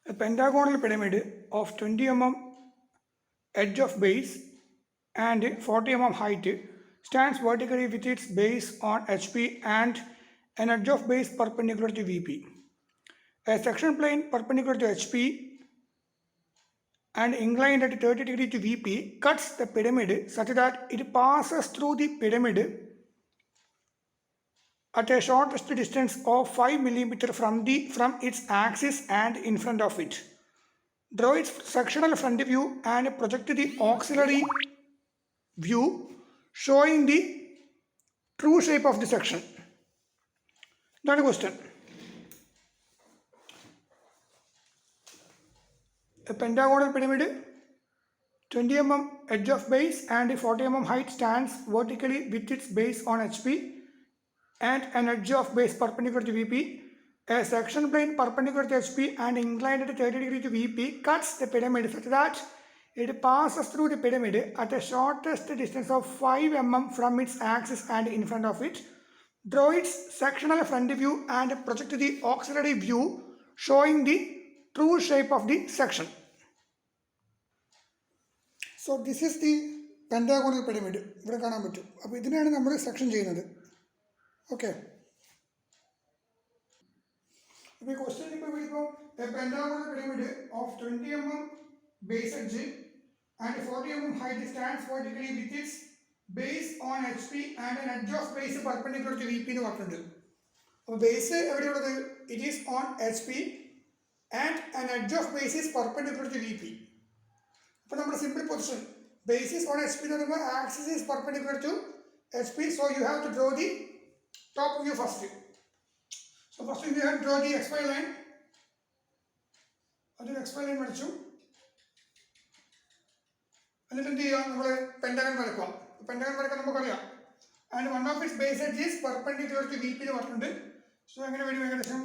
A pentagonal pyramid of 20 mm edge of base and 40 mm height stands vertically with its base on HP and an edge of base perpendicular to VP. A section plane perpendicular to HP and inclined at 30 degree to VP cuts the pyramid such that it passes through the pyramid at a shortest distance of 5 mm from its axis and in front of it. Draw its sectional front view and project the auxiliary view showing the true shape of the section. Not a question. A pentagonal pyramid, 20 mm edge of base and 40 mm height stands vertically with its base on HP and an edge of base perpendicular to VP. A section plane perpendicular to HP and inclined at 30 degree to VP cuts the pyramid such that it passes through the pyramid at a shortest distance of 5 mm from its axis and in front of it. Draw its sectional front view and project the auxiliary view showing the true shape of the section. So this is the pentagonal pyramid. ഇവിടെ കാണാൻ പറ്റും. അപ്പോൾ ഇതിനെയാണ് നമ്മൾ section ചെയ്യുന്നത്. Okay. അപ്പോൾ ഈ question ഇപ്പോൾ വിളിക്കുമ്പോൾ a pentagonal pyramid of 20 mm base edge and 40 mm height stands vertically with its base on HP and an edge of base perpendicular to VP എന്ന് പറഞ്ഞിട്ടുണ്ട്. അപ്പോൾ ബേസ് എവിടെയുള്ളത്? It is on HP and an edge of base is perpendicular to VP. അപ്പോൾ നമ്മുടെ simple position base is on HP എന്ന് പറയുമ്പോൾ axis is perpendicular to HP, so you have to draw the top view first. So first you have to draw the XY line. അതൊരു XY line വരച്ചു. എന്നിട്ട് എന്ത് ചെയ്യുക? നമ്മൾ pentagon വരക്കുക. Pentagon വരക്കാൻ നമുക്കറിയാം. And one of its base edge is perpendicular to VP എന്ന് പറഞ്ഞിട്ടുണ്ട്. സോ എങ്ങനെ വരും? ഏകദേശം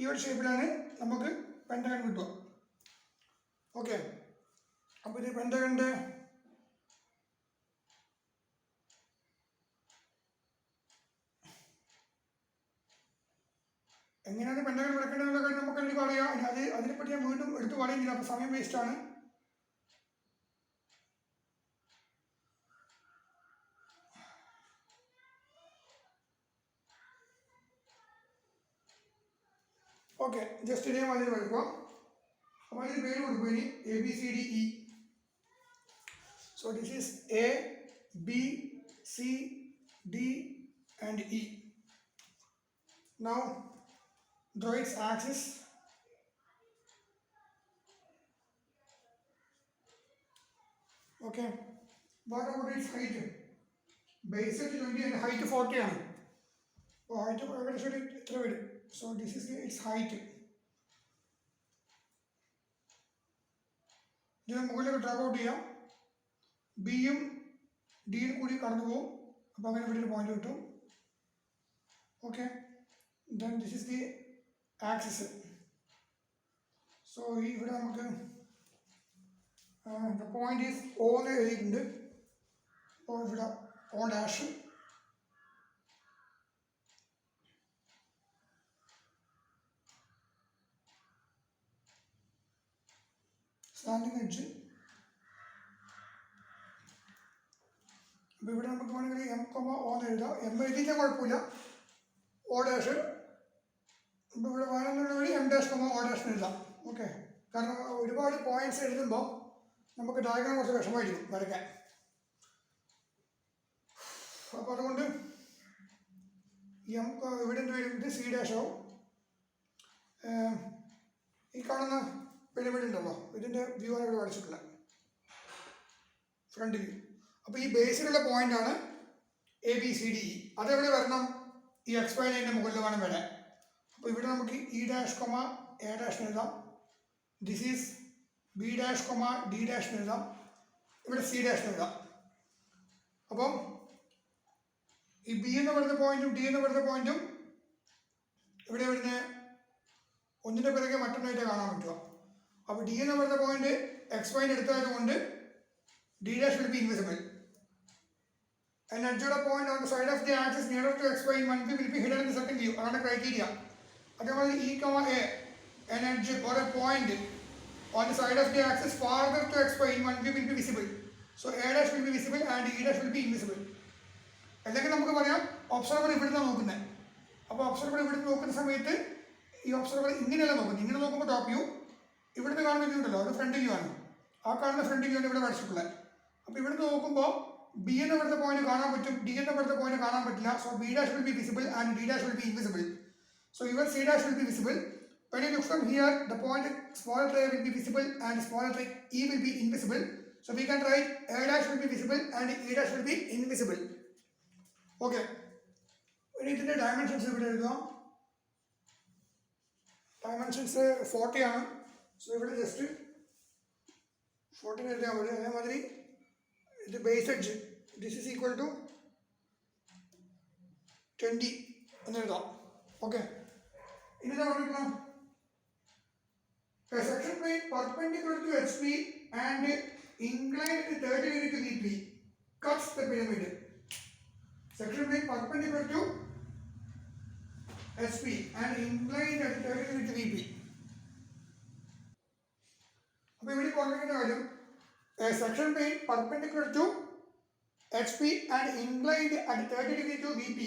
ഈ ഒരു ഷേപ്പിലാണ് നമുക്ക് പെൻഡഗൺ കിട്ടുക. ഓക്കെ. അപ്പോൾ ഇത് പെൻഡഗണിൻ്റെ എങ്ങനെയാണ് പെൻഡഗൺ വരക്കേണ്ടതെന്നുള്ള കാര്യം നമുക്ക് എനിക്ക് അറിയാം. അതിനെപ്പറ്റി ഞാൻ വീണ്ടും എടുത്ത് പറയുന്നില്ല, അപ്പോൾ സമയം വേസ്റ്റാണ്. ഓക്കെ, ജസ്റ്റ് ഇതേമാതിരി വരയ്ക്കുക. അപ്പോൾ അതിന് പേര് കൊടുക്കുക ഇനി ABCDE. So this is ABCD and E. Now draw its axis. Okay. What about its height? Base at 20 and height 40 ആണ്. അപ്പോൾ ഹൈറ്റ് ഏകദേശം എത്ര വരും? So this is its height. ഇതിന് മുകളിലേക്ക് ഡ്രാഗ് ഔട്ട് ചെയ്യാം. ബിയും ഡിയും കൂടി കടന്നു പോകും. അപ്പോൾ അങ്ങനെ ഇവിടെ ഒരു പോയിന്റ് കിട്ടും. Okay. Then this is the axis. So ഇവിടെ നമുക്ക് ദ പോയിന്റ് ഈസ് O എന്ന് എഴുതിയിട്ടുണ്ട്. അപ്പോൾ ഇവിടെ O ഡാഷ്. Slanting edge. അപ്പോൾ ഇവിടെ നമുക്ക് വേണമെങ്കിൽ M, O എന്ന് എഴുതാം. M എഴുതിയിട്ടാൽ കുഴപ്പമില്ല. O dash. ഇപ്പോൾ ഇവിടെ വേണമെന്നുള്ള വഴി M ഡാഷ്, O ഡാഷ് എഴുതാം. ഓക്കെ. കാരണം ഒരുപാട് പോയിന്റ്സ് എഴുതുമ്പോൾ നമുക്ക് ഡയഗ്രാം കുറച്ച് വിഷമമായിരിക്കും വരയ്ക്കാൻ. അപ്പോൾ അതുകൊണ്ട് ഇവിടെ എന്ത് വരും? ഇത് C ഡാഷ് ആവും. ഈ കാണുന്ന പിരമിഡ് ഉണ്ടല്ലോ, ഇതിൻ്റെ വ്യൂ ആണ് ഇവിടെ വരച്ചിട്ടുള്ളത്, ഫ്രണ്ട് വ്യൂ. അപ്പോൾ ഈ ബേസിലുള്ള പോയിന്റാണ് ABCDE. അതെവിടെ വരണം? ഈ XY ലൈനിൻ്റെ മുകളിൽ വേണം വരാൻ. അപ്പോൾ ഇവിടെ നമുക്ക് E ഡാഷ്, A ഡാഷ് എഴുതാം. This is B dash, D dash എഴുതാം. ഇവിടെ C ഡാഷ് എഴുതാം. അപ്പം ഈ B എന്ന് പറയുന്ന പോയിന്റും D എന്ന് പറയുന്ന പോയിന്റും ഇവിടെ വരുന്ന ഒന്നിൻ്റെ പിറകെ മറ്റൊന്നായിട്ട് കാണാൻ പറ്റുക. അപ്പോൾ D എന്ന് പറയുന്ന പോയിന്റ് XY എടുത്തത് കൊണ്ട് D dash will be invisible an edge point on the side of the axis nearer to xy in one view will be hidden in the second view. അതാണ് criteria. അതേപോലെ E, A, an edge or a point on the side of the axis farther to xy in one view will be visible. So A dash will be visible and E dash will be invisible. അല്ലെങ്കിൽ നമുക്ക് പറയാം observer ഇവിടുന്ന് നോക്കുന്നത്. അപ്പോൾ observer ഇവിടുന്ന് നോക്കുന്ന സമയത്ത് ഈ ഒബ്സർവർ ഇങ്ങനെയല്ല നോക്കുന്നത്. ഇങ്ങനെ നോക്കുമ്പോൾ ടോപ്പ് വ്യൂ, ഇവിടുന്ന് കാണുന്ന വ്യൂ ഉണ്ടല്ലോ അത് ഫ്രണ്ട് വ്യൂ ആണ്. ആ കാണുന്ന ഫ്രണ്ട് വ്യൂ ആണ് ഇവിടെ വരച്ചിട്ടുള്ളത്. അപ്പോൾ ഇവിടുന്ന് നോക്കുമ്പോൾ ബി എന്ന ഇവിടുത്തെ പോയിന്റ് കാണാൻ പറ്റും, ഡി എന്ന ഇവിടുത്തെ പോയിന്റ് കാണാൻ പറ്റില്ല. So B dash will be visible and D dash will be invisible. So even C dash will be visible. When you look from here, the point smaller tray will be visible and smaller tray E will be invisible. So we can write A dash will be visible and E dash will be invisible. Okay. We need the dimensions. Dimensions 40 ആണ്. So ഇവിടെ just 40 എഴുതിയാൽ മതി. അതേമാതിരി ഇത് base edge this is equal to 20 എന്ന് എഴുതാം. Okay. ഇനി പറഞ്ഞിരിക്കണം a section plane perpendicular to HP and inclined 30 degree to VP cuts the pyramid. Section plane perpendicular to HP and inclined at 30 degree to VP. അപ്പോൾ ഇവിടെ പറഞ്ഞിരിക്കുന്ന കാര്യം a section plane perpendicular to HP and inclined at 30 degree to VP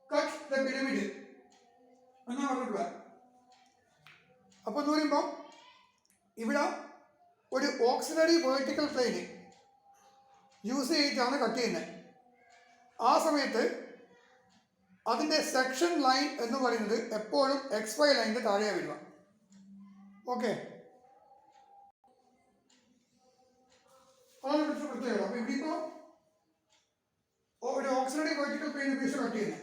cut the pyramid എന്നാണ് പറഞ്ഞിട്ടുള്ളത്. അപ്പോൾ എന്ന് പറയുമ്പോൾ ഇവിടെ ഒരു ഓക്സിലറി വേർട്ടിക്കൽ പ്ലെയിൻ യൂസ് ചെയ്തിട്ടാണ് കട്ട് ചെയ്യുന്നത്. ആ സമയത്ത് അതിൻ്റെ സെക്ഷൻ ലൈൻ എന്ന് പറയുന്നത് എപ്പോഴും XY ലൈനിൻ്റെ താഴെയാണ് വരിക. ഓക്കെ, അതാണ് ഇവിടുത്തെ പ്രത്യേകത. അപ്പോൾ ഇവിടെ ഇപ്പോൾ ഒരു ഓക്സിലറി വേർട്ടിക്കൽ പ്ലെയിൻ ഉപയോഗിച്ച് കട്ട് ചെയ്യുന്നത്.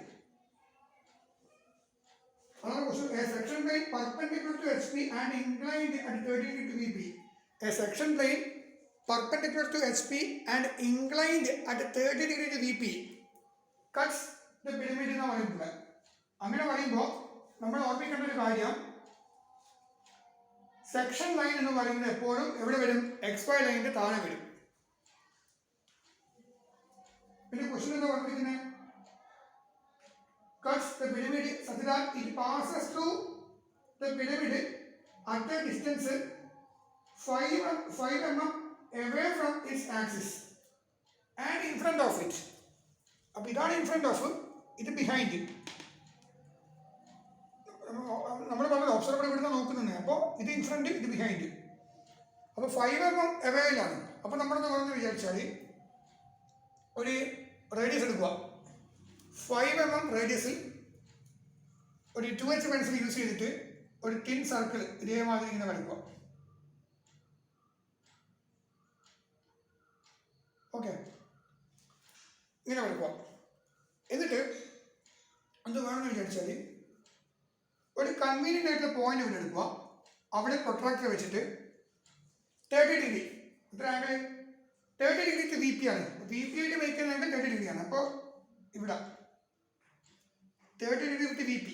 A section plane perpendicular to HP and inclined at 30 degree to VP. A section plane perpendicular to HP and inclined at 30 degree to VP cuts the pyramid എന്ന് പറയുന്നത്. അങ്ങനെ പറയുമ്പോൾ നമ്മൾ ഓർമ്മിക്കേണ്ട ഒരു കാര്യം സെക്ഷൻ ലൈൻ എന്ന് പറയുന്നത് എപ്പോഴും എവിടെ വരും? XY ലൈനിന്റെ താഴെ വരും. പിന്നെ ക്വസ്റ്റ്യൻ എന്താ പറഞ്ഞിരിക്കുന്നത്? cuts the pyramid such that it passes through the pyramid at a distance 5 mm away from its axis and in front of it. അപ്പോൾ ഇതാണ് in front of, ഇത് behind. നമ്മൾ പറഞ്ഞത് ഒബ്സർവർ ഇവിടുന്ന് നോക്കുന്നുണ്ട്. അപ്പോൾ ഇത് in front, ഇത് behind. അപ്പോൾ 5 mm awayയിലാണ്. അപ്പോൾ നമ്മളെന്ന് പറഞ്ഞു വിചാരിച്ചാൽ ഒരു റേഡിയസ് എടുക്കുക. 5 mm റേഡിയസിൽ ഒരു 2H പെൻസിൽ യൂസ് ചെയ്തിട്ട് ഒരു തിൻ സർക്കിൾ ഇതേമാതിരി ഇങ്ങനെ വരയ്ക്കുക. ഓക്കെ, ഇങ്ങനെ വരയ്ക്കുക. എന്നിട്ട് എന്ത് വേണമെന്ന് വിചാരിച്ചാൽ ഒരു കൺവീനിയൻ്റ് ആയിട്ടുള്ള പോയിന്റ് ഇവിടെ എടുക്കുക. അവിടെ പ്രൊട്രാക്ടർ വെച്ചിട്ട് 30 ഡിഗ്രി, എത്ര ആംഗിൾ? 30 ഡിഗ്രി ടു VP ആണ്. VP ആയിട്ട് വയ്ക്കുന്ന ആംഗിൾ 30 ഡിഗ്രിയാണ്. അപ്പോൾ ഇവിടെ 30 ഡിഗ്രി വിത്ത് VP.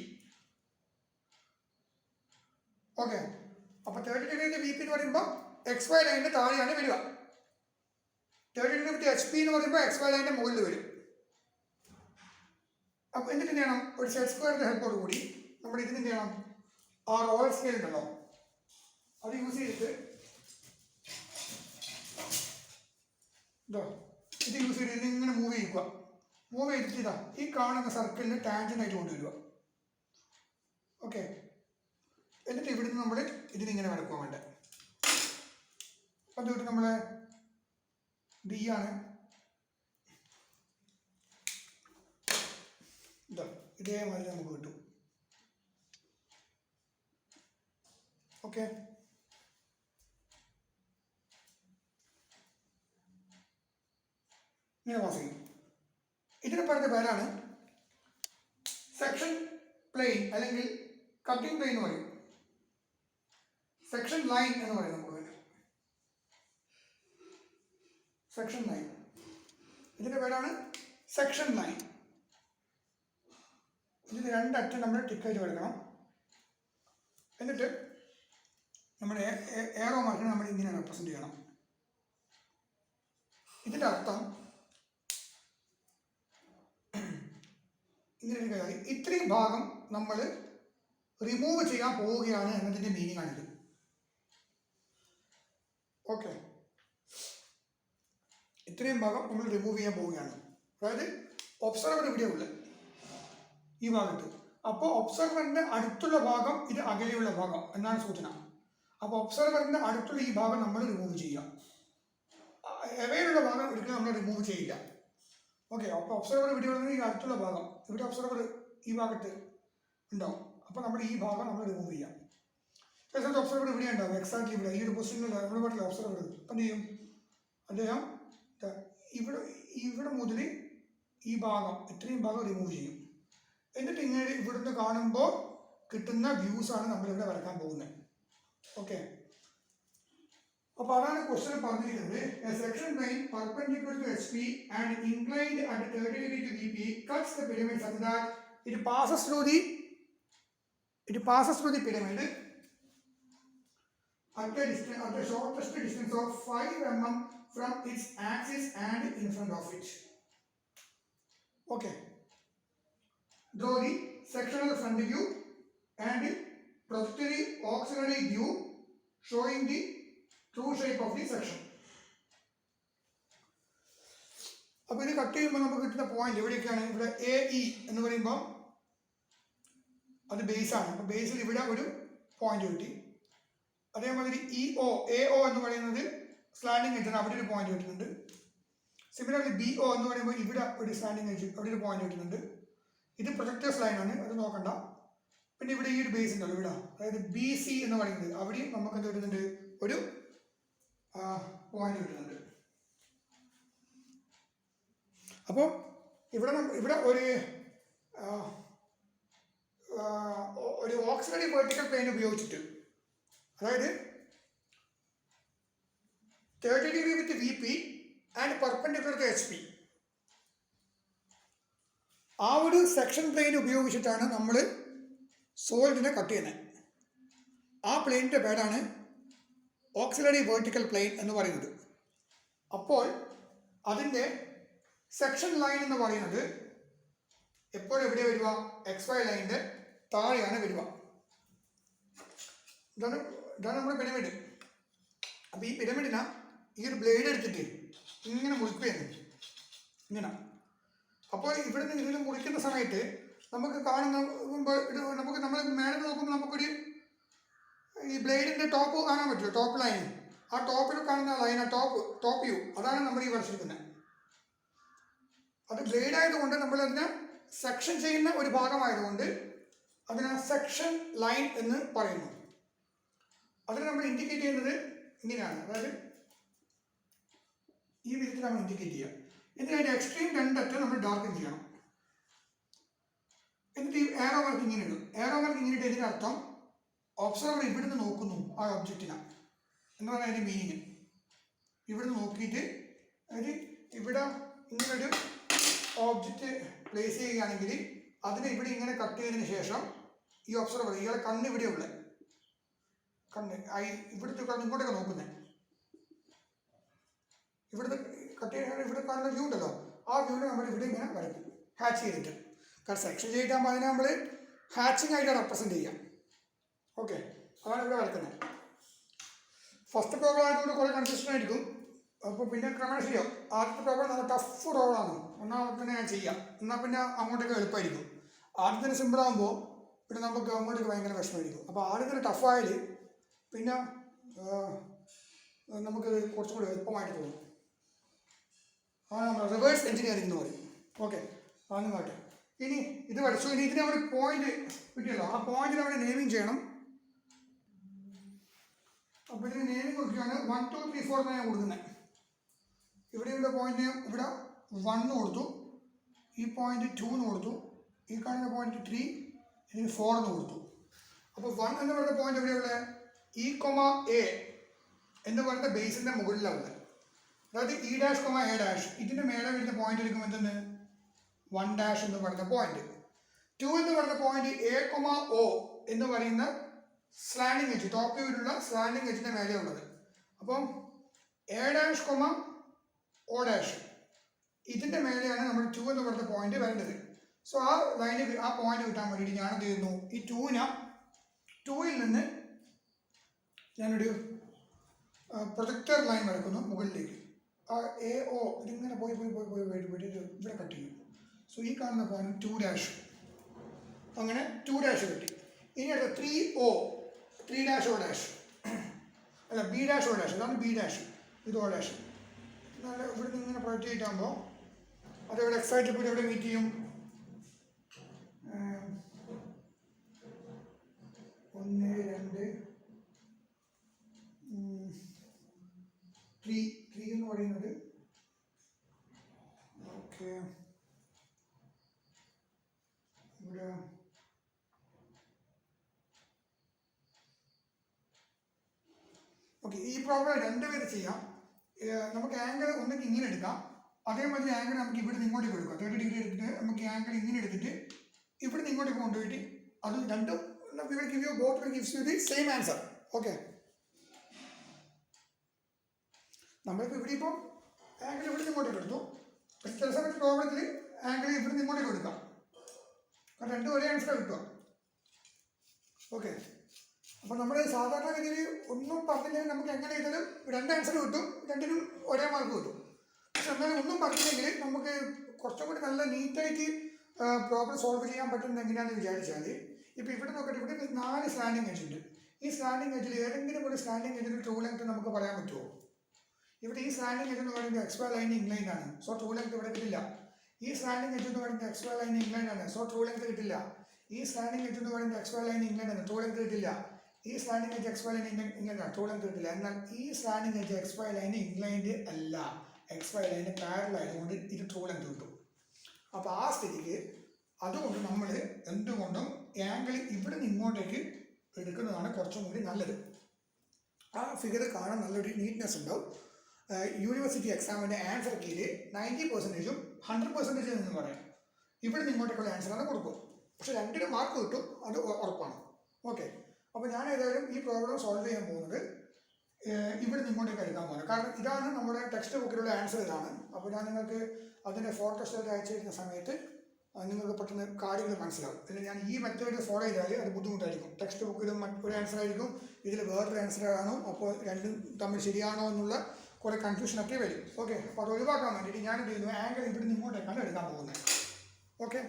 ഓക്കെ, അപ്പോൾ 30 ഡിഗ്രി വിത്ത് VP എന്ന് പറയുമ്പോൾ XY ലൈനിൻ്റെ താഴെയാണ് വരിക. 30 ഡിഗ്രി വിത്ത് HP എന്ന് പറയുമ്പോൾ XY ലൈനിൻ്റെ മുകളിൽ വരും. അപ്പോൾ എന്നിട്ട് എന്ത് ചെയ്യണം? ഒരു സെറ്റ് സ്ക്വയറിൻ്റെ ഹെൽപ്പോട് കൂടി നമ്മൾ ഇതിന് എന്ത് ചെയ്യണം? ആ റോളർ സ്കെയിൽ ഉണ്ടല്ലോ അത് യൂസ് ചെയ്തിട്ട് ഇത് യൂസ് ചെയ്ത് ഇതിങ്ങനെ മൂവ് ചെയ്യുക. മൂവ് ചെയ്തിട്ട് ഇതാ ഈ കാണുന്ന സർക്കിളിന് ടാൻജൻ്റ് ആയിട്ട് കൊണ്ടുവരിക. ഓക്കെ, എന്നിട്ട് ഇവിടുന്ന് നമ്മൾ ഇതിനിങ്ങനെ വരക്കുക വേണ്ടത്. അതുകൊണ്ട് നമ്മളെ D ആണ്. ഇതാ ഇതേമാതിരി നമുക്ക് കിട്ടും. ഓക്കെ, ഇങ്ങനെ പാസ് ചെയ്യും. ഇതിന് പറയുന്ന പേരാണ് സെക്ഷൻ പ്ലെയിൻ അല്ലെങ്കിൽ കട്ടിംഗ് പ്ലെയിൻ എന്ന് പറയും. സെക്ഷൻ ലൈൻ എന്ന് പറയും നമുക്ക്. സെക്ഷൻ ലൈൻ, ഇതിൻ്റെ പേരാണ് സെക്ഷൻ ലൈൻ. ഇതിന് രണ്ടറ്റം നമ്മൾ ടിക്കായിട്ട് വരക്കണം. എന്നിട്ട് നമ്മുടെ ഏറോ മാർക്കിനെ നമ്മൾ ഇങ്ങനെ റെപ്രസെൻറ്റ് ചെയ്യണം. ഇതിൻ്റെ അർത്ഥം ഇങ്ങനെ കാര്യം, ഇത്രയും ഭാഗം നമ്മൾ റിമൂവ് ചെയ്യാൻ പോവുകയാണ് എന്നതിൻ്റെ മീനിങ് ആണിത്. ഓക്കെ, ഇത്രയും ഭാഗം നമ്മൾ റിമൂവ് ചെയ്യാൻ പോവുകയാണ്. അതായത് ഒബ്സർവർ ഇവിടെ ഉള്ള ഈ ഭാഗത്ത്. അപ്പോൾ ഒബ്സർവറിൻ്റെ അടുത്തുള്ള ഭാഗം ഇത് അകലെയുള്ള ഭാഗം എന്നാണ് സൂചന. അപ്പോൾ ഒബ്സർവറിൻ്റെ അടുത്തുള്ള ഈ ഭാഗം നമ്മൾ റിമൂവ് ചെയ്യാം. എവയിലുള്ള ഭാഗം ഒരിക്കലും നമ്മൾ റിമൂവ് ചെയ്യില്ല. ഓക്കെ, അപ്പോൾ ഒബ്സർവർ ഇവിടെ ഉള്ളത് ഈ അടുത്തുള്ള ഭാഗം, ഇവിടെ ഒബ്സർവർ ഈ ഭാഗത്ത് ഉണ്ടാവും. അപ്പോൾ നമ്മൾ ഈ ഭാഗം നമ്മൾ റിമൂവ് ചെയ്യാം. ചില സ്ഥലത്ത് ഒബ്സർവർ ഇവിടെ ഉണ്ടാവും, എക്സാക്ട്ലി ഇവിടെ ഈ ഒരു പൊസിഷനിൽ നമ്മൾ പറഞ്ഞില്ല ഒബ്സർവർ. അപ്പം എന്ത് ചെയ്യും അദ്ദേഹം ഇവിടെ മുതൽ ഈ ഭാഗം ഇത്രയും ഭാഗം റിമൂവ് ചെയ്യും. എന്നിട്ട് ഇങ്ങനെ ഇവിടുന്ന് കാണുമ്പോൾ കിട്ടുന്ന വ്യൂസാണ് നമ്മളിവിടെ വരയ്ക്കാൻ പോകുന്നത്. ഓക്കെ, അപ്പോൾ അതാണ് ക്വസ്റ്റ്യൻ പറഞ്ഞിരിക്കുന്നത്. A section plain perpendicular to HP and inclined at 30 degree to VP cuts the pyramid such that it passes through the pyramid at the shortest distance of 5 mm from its axis and in front of it. Okay, draw the sectional front view and projectory auxiliary view showing the true shape of the section. അപ്പോൾ ഇത് cut ചെയ്യുമ്പോൾ നമുക്ക് കിട്ടുന്ന point എവിടെയൊക്കെയാണ്? ഇവിടെ AE എന്ന് പറയുമ്പോൾ അത് ബേസാണ്. അപ്പോൾ ബേസിൽ ഇവിടെ ഒരു പോയിന്റ് കിട്ടി. അതേമാതിരി AO എന്ന് പറയുന്നത് സ്ലാൻഡിങ് എഡ്ജാണ്, അവിടെ ഒരു പോയിന്റ് കിട്ടുന്നുണ്ട്. സിമിലർലി BO എന്ന് പറയുമ്പോൾ ഇവിടെ ഒരു സ്ലാൻഡിങ് എഡ്ജ്, അവിടെ ഒരു പോയിന്റ് കിട്ടുന്നുണ്ട്. ഇത് പ്രൊജക്ടേഴ്സ് ലൈനാണ്, അത് നോക്കണ്ട. പിന്നെ ഇവിടെ ഈ ഒരു ബേസ് ഉണ്ടല്ലോ ഇവിടെ, അതായത് BC എന്ന് പറയുന്നത്, അവിടെയും നമുക്ക് എന്ത് വരുന്നുണ്ട്? ഒരു പോയിന്റ് കിട്ടുന്നുണ്ട്. അപ്പോൾ ഇവിടെ ഒരു ഓക്സിലറി വെർട്ടിക്കൽ പ്ലെയിൻ ഉപയോഗിച്ചിട്ട്, അതായത് 30 degree with VP and perpendicular to HP, ആ ഒരു സെക്ഷൻ പ്ലെയിൻ ഉപയോഗിച്ചിട്ടാണ് നമ്മൾ സോളിഡിനെ കട്ട് ചെയ്യുന്നത്. ആ പ്ലെയിനിൻ്റെ പേരാണ് ഓക്സിലറി വെർട്ടിക്കൽ പ്ലെയിൻ എന്ന് പറയുന്നത്. അപ്പോൾ അതിൻ്റെ സെക്ഷൻ ലൈൻ എന്ന് പറയുന്നത് എപ്പോഴും എവിടെ വരിക? XY ലൈനിൻ്റെ താഴെയാണ് വരിക. ഇതാണ് നമ്മുടെ പിരമിഡ്. അപ്പോൾ ഈ പിരമിഡിനെ ഈ ഒരു ബ്ലേഡ് എടുത്തിട്ട് ഇങ്ങനെ മുറിക്കുകയാണ്, ഇങ്ങനെ. അപ്പോൾ ഇവിടെ നിന്ന് ഇതിൽ മുറിക്കുന്ന സമയത്ത് നമുക്ക് നമ്മൾ മേലെ നോക്കുമ്പോൾ നമുക്കൊരു ഈ ബ്ലേഡിൻ്റെ ടോപ്പ് കാണാൻ പറ്റുമോ? ടോപ്പ് ലൈൻ, ആ ടോപ്പിൽ കാണുന്ന ലൈൻ, ടോപ്പ് വ്യൂ, അതാണ് നമ്മൾ ഈ വരച്ചിരിക്കുന്നത്. അത് ബ്ലേഡ് ആയതുകൊണ്ട് നമ്മളതിനെ സെക്ഷൻ ചെയ്യുന്ന ഒരു ഭാഗമായതുകൊണ്ട് അതിനെ സെക്ഷൻ ലൈൻ എന്ന് പറയുന്നു. അതിന് നമ്മൾ ഇൻഡിക്കേറ്റ് ചെയ്യുന്നത് ഇങ്ങനെയാണ്, അതായത് ഈ വിധത്തിൽ നമ്മൾ ഇൻഡിക്കേറ്റ് ചെയ്യുക. ഇതിനതിൻ്റെ എക്സ്ട്രീം രണ്ടറ്റം നമ്മൾ ഡാർക്കൻ ചെയ്യണം. എന്നിട്ട് ഈ ഏറോ മാർക്ക് ഇങ്ങനെ ഇടും. ഏറോ മാർക്ക് ഇങ്ങനെ ഇട്ട് ഇതിൻ്റെ അർത്ഥം ഒബ്സർവർ ഇവിടുന്ന് നോക്കുന്നു ആ ഒബ്ജക്റ്റിനെ എന്ന് പറഞ്ഞാൽ അതിൻ്റെ മീനിങ്. ഇവിടുന്ന് നോക്കിയിട്ട് അതായത് ഇവിടെ ഇങ്ങനൊരു ഓബ്ജക്റ്റ് പ്ലേസ് ചെയ്യുകയാണെങ്കിൽ അതിനെ ഇവിടെ ഇങ്ങനെ കട്ട് ചെയ്തതിന് ശേഷം ഈ ഒബ്സർവർ ഇയാളെ കണ്ണ് ഇവിടെയുള്ള ഇവിടുത്തെ കണ്ണ് ഇങ്ങോട്ടൊക്കെ നോക്കുന്നത്, ഇവിടുത്തെ കട്ട് ചെയ്യുന്ന ഇവിടെ കാണുന്ന വ്യൂ ഉണ്ടല്ലോ, ആ വ്യൂവിനെ നമ്മൾ ഇവിടെ ഇങ്ങനെ വരയ്ക്കും ഹാച്ച് ചെയ്തിട്ട്. കാരണം സെക്ഷൻ ചെയ്തിട്ടാകുമ്പോൾ അതിനെ നമ്മൾ ഹാച്ചിങ് ആയിട്ട് റെപ്രസെൻറ്റ് ചെയ്യാം. ഓക്കെ, അതാണ് ഇവിടെ വരയ്ക്കുന്നത്. ഫസ്റ്റ് പ്രോബ്ലം ആയതുകൊണ്ട് കുറേ കൺഫ്യൂഷൻ ആയിരിക്കും. അപ്പോൾ പിന്നെ ക്രമേണ ശരിയാവും. ആദ്യത്തെ പ്രോബ്ലം നല്ല ടഫ് റോളാണ്, ഒന്നാമത്തെ ഞാൻ ചെയ്യാം, എന്നാൽ പിന്നെ അങ്ങോട്ടേക്ക് എളുപ്പമായിരിക്കും. ആദ്യത്തിന് സിമ്പിളാകുമ്പോൾ പിന്നെ നമുക്ക് അങ്ങോട്ടേക്ക് ഭയങ്കര വിഷമമായിരിക്കും. അപ്പോൾ ആദ്യത്തിന് ടഫായാൽ പിന്നെ നമുക്കത് കുറച്ചും കൂടി എളുപ്പമായിട്ട് തോന്നും. അതാണ് നമ്മൾ റിവേഴ്സ് എഞ്ചിനീയറിംഗ് എന്ന് പറയും. ഓക്കെ, അതൊന്നും കാട്ടെ. ഇനി ഇത് വരച്ചു. ഇനി ഇതിനെ അവിടെ പോയിന്റ് കിട്ടിയല്ലോ, ആ പോയിന്റിന് അവിടെ നെയിമിങ് ചെയ്യണം. അപ്പോൾ ഇതിന് നെയിമിങ് കൊടുക്കുകയാണ്. 1 2 3 4 എന്നാണ് ഞാൻ കൊടുക്കുന്നത്. ഇവിടെയുള്ള പോയിന്റ് ഇവിടെ 1 കൊടുത്തു, ഈ പോയിന്റ് 2 എന്ന് കൊടുത്തു, ഈ കാണുന്ന പോയിന്റ് 3, ഇതിന് 4 എന്ന് കൊടുത്തു. അപ്പോൾ 1 എന്ന് പറയുന്ന പോയിന്റ് എവിടെയുള്ള E, A എന്ന് പറയുന്ന ബേസിൻ്റെ മുകളിലാണ്. അതായത് E', A', ഇതിൻ്റെ മേലെ വരുന്ന പോയിന്റ് എടുക്കും എന്തെന്ന് 1' എന്ന് പറയുന്ന പോയിന്റ്. 2 എന്ന് പറയുന്ന പോയിന്റ് A, O എന്ന് പറയുന്ന സ്ലാൻഡിങ് എഡ്ജ്, ടോപ്പ് വ്യൂവിലുള്ള സ്ലാൻഡിങ് എഡ്ജിൻ്റെ മേലെ ഉള്ളത്. അപ്പം A', ഒ ഡാഷ്. ഇതിൻ്റെ മേലെയാണ് നമ്മൾ 2 എന്ന് പറയുന്ന പോയിന്റ് വരേണ്ടത്. സോ ആ ലൈന് ആ പോയിന്റ് കിട്ടാൻ വേണ്ടിയിട്ട് ഞാൻ എന്ത് ചെയ്യുന്നു, ഈ 2ൽ നിന്ന് ഞാനൊരു പ്രൊജക്ടർ ലൈൻ വരക്കുന്നു മുകളിലേക്ക്. ആ എ ഒ ഇതിങ്ങനെ പോയി ഇവിടെ കട്ട് ചെയ്യും. സോ ഈ കാണുന്ന പോയിന്റ് 2 ഡാഷ്, അങ്ങനെ 2 ഡാഷ് കിട്ടി. ഇനി അടുത്ത 3 ഡാഷ് ഒ ഡാഷ്, അല്ല ബി ഡാഷ് ഒ ഡാഷ്, അതാണ് ബി ഡാഷ്, ഇത് ഒ ഡാഷ്. നല്ല ഇവിടെ നിന്ന് ഇങ്ങനെ പ്രൊജക്റ്റ് ചെയ്തിട്ടാകുമ്പോൾ അതെവിടെ എക്സൈറ്റ് പോയിട്ട് എവിടെ മീറ്റ് ചെയ്യും, 1 2 3 എന്ന് പറയുന്നത്. ഓക്കെ, ഇവിടെ ഓക്കെ. ഈ പ്രോബ്ലം രണ്ടുപേര് ചെയ്യാം. നമുക്ക് ആംഗിൾ ഒന്നെങ്കിൽ ഇങ്ങനെ എടുക്കാം, അതേമാതിരി ആംഗിൾ നമുക്ക് ഇവിടെ നിന്ന് ഇങ്ങോട്ടേക്ക് എടുക്കാം. 30 ഡിഗ്രി എടുത്തിട്ട് നമുക്ക് ആംഗിൾ ഇങ്ങനെ എടുത്തിട്ട് ഇവിടെ നിന്ന് ഇങ്ങോട്ടേക്ക് കൊണ്ടുപോയിട്ട് അത് രണ്ടും we will give you both will gives you the same answer. Okay, നമ്മളിപ്പോൾ ഇവിടെ ഇപ്പോൾ ആംഗിൾ ഇവിടെ നിന്ന് ഇങ്ങോട്ടേക്ക് എടുത്തു. പക്ഷെ ചില സമയത്ത് പ്രോബ്ലത്തിൽ ആംഗിൾ ഇവിടെ നിന്ന് ഇങ്ങോട്ടേക്ക് എടുക്കാം, കാരണം രണ്ടും ഒരേ ആൻസറാണ് കിട്ടുക. ഓക്കെ, അപ്പോൾ നമ്മൾ സാധാരണഗതിയിൽ ഒന്നും പറഞ്ഞില്ലെങ്കിൽ നമുക്ക് എങ്ങനെ ചെയ്താലും 2 ആൻസർ കിട്ടും, രണ്ടിനും ഒരേ മാർക്ക് കിട്ടും. പക്ഷെ എന്നാലും ഒന്നും പറഞ്ഞില്ലെങ്കിൽ നമുക്ക് കുറച്ചും കൂടി നല്ല നീറ്റായിട്ട് പ്രോബ്ലം സോൾവ് ചെയ്യാൻ പറ്റുന്നത് എങ്ങനെയാണെന്ന് വിചാരിച്ചാൽ, ഇപ്പോൾ ഇവിടെ നോക്കട്ടെ, ഇവിടെ 4 സ്ലാൻഡിങ് എഡ്ജ് ഉണ്ട്. ഈ സ്ലാൻഡിങ് എഡ്ജിൽ ഏതെങ്കിലും ഒരു സ്ലാൻഡിങ് എഡ്ജിൽ ട്രൂ ലെങ്ത് നമുക്ക് പറയാൻ പറ്റുമോ? ഇവിടെ ഈ സ്ലാൻഡിങ് എഡ്ജ് എന്ന് പറയുന്നത് എക്സ്ട്രാ ലൈൻ ഇൻലൈൻ ആണ്, സോ ട്രൂ ലെങ്ത് ഇവിടെ കിട്ടില്ല. ഈ സ്ലാൻഡിങ് എഡ്ജ് എന്ന് പറയുന്നത് എക്സ്ട്രാ ലൈൻ ഇൻലൈൻ ആണ്, സോ ട്രൂ ലെങ്ത് കിട്ടില്ല. ഈ സ്ലാൻഡിങ് എഡ്ജ് എന്ന് പറയുന്നത് എക്സ്ട്രാ ലൈൻ ഇൻലൈൻ ആണ്, ട്രൂ ലെങ്ത് കിട്ടില്ല. ഈ slanting edge extra line inline ആണ്, ട്രൂ ലെങ്ത് കിട്ടില്ല. എന്നാൽ ഈ slanting edge extra line inclined അല്ല, എക്സ്ട്രാ ലൈൻ പാരലൽ ആയതുകൊണ്ട് ഇത് ട്രൂ ലെങ്ത് കിട്ടും. അപ്പോൾ ആ സ്ഥിതിക്ക് അതുകൊണ്ട് നമ്മൾ എന്തുകൊണ്ടും ആംഗിൾ ഇവിടെ നിന്ന് ഇങ്ങോട്ടേക്ക് എടുക്കുന്നതാണ് കുറച്ചും കൂടി നല്ലത്. ആ ഫിഗർ കാണാൻ നല്ലൊരു നീറ്റ്നെസ് ഉണ്ടാവും. യൂണിവേഴ്സിറ്റി എക്സാമിൻ്റെ ആൻസർ കീയിൽ 90%ഉം 100% എന്ന് പറയാം. ഇവിടെ നിന്ന് ഇങ്ങോട്ടേക്കുള്ള ആൻസറാണ് കൊടുക്കും, പക്ഷെ 2 മാർക്ക് കിട്ടും, അത് ഉറപ്പാണ്. ഓക്കെ, അപ്പോൾ ഞാൻ ഏതായാലും ഈ പ്രോബ്ലം സോൾവ് ചെയ്യാൻ പോകുന്നത് ഇവിടെ നിന്ന് ഇങ്ങോട്ടേക്ക് എടുക്കാൻ പോകുന്നത്. കാരണം ഇതാണ് നമ്മുടെ ടെക്സ്റ്റ് ബുക്കിലുള്ള ആൻസർ ഇതാണ്. അപ്പോൾ ഞാൻ നിങ്ങൾക്ക് അതിൻ്റെ ഫോട്ടോ സ്റ്റേറ്റ് അയച്ചു തരുന്ന സമയത്ത് നിങ്ങൾക്ക് പെട്ടെന്ന് കാര്യങ്ങൾ മനസ്സിലാവും. പിന്നെ ഞാൻ ഈ മെത്തേഡ് ഫോളോ ചെയ്താൽ അത് ബുദ്ധിമുട്ടായിരിക്കും. ടെക്സ്റ്റ് ബുക്കിലും ഒരു ആൻസർ ആയിരിക്കും, ഇതിൽ വേറൊരു ആൻസർ ആണോ, അപ്പോൾ രണ്ടും തമ്മിൽ ശരിയാണോ എന്നുള്ള കുറേ കൺഫ്യൂഷനൊക്കെ വരും. ഓക്കെ, അപ്പോൾ അത് ഒഴിവാക്കാൻ വേണ്ടിയിട്ട് ഞാൻ എന്ത് ചെയ്യുന്നു, ആംഗിൾ ഇവിടെ നിന്ന് ഇങ്ങോട്ടേക്കാണ് എടുക്കാൻ പോകുന്നത്. ഓക്കെ,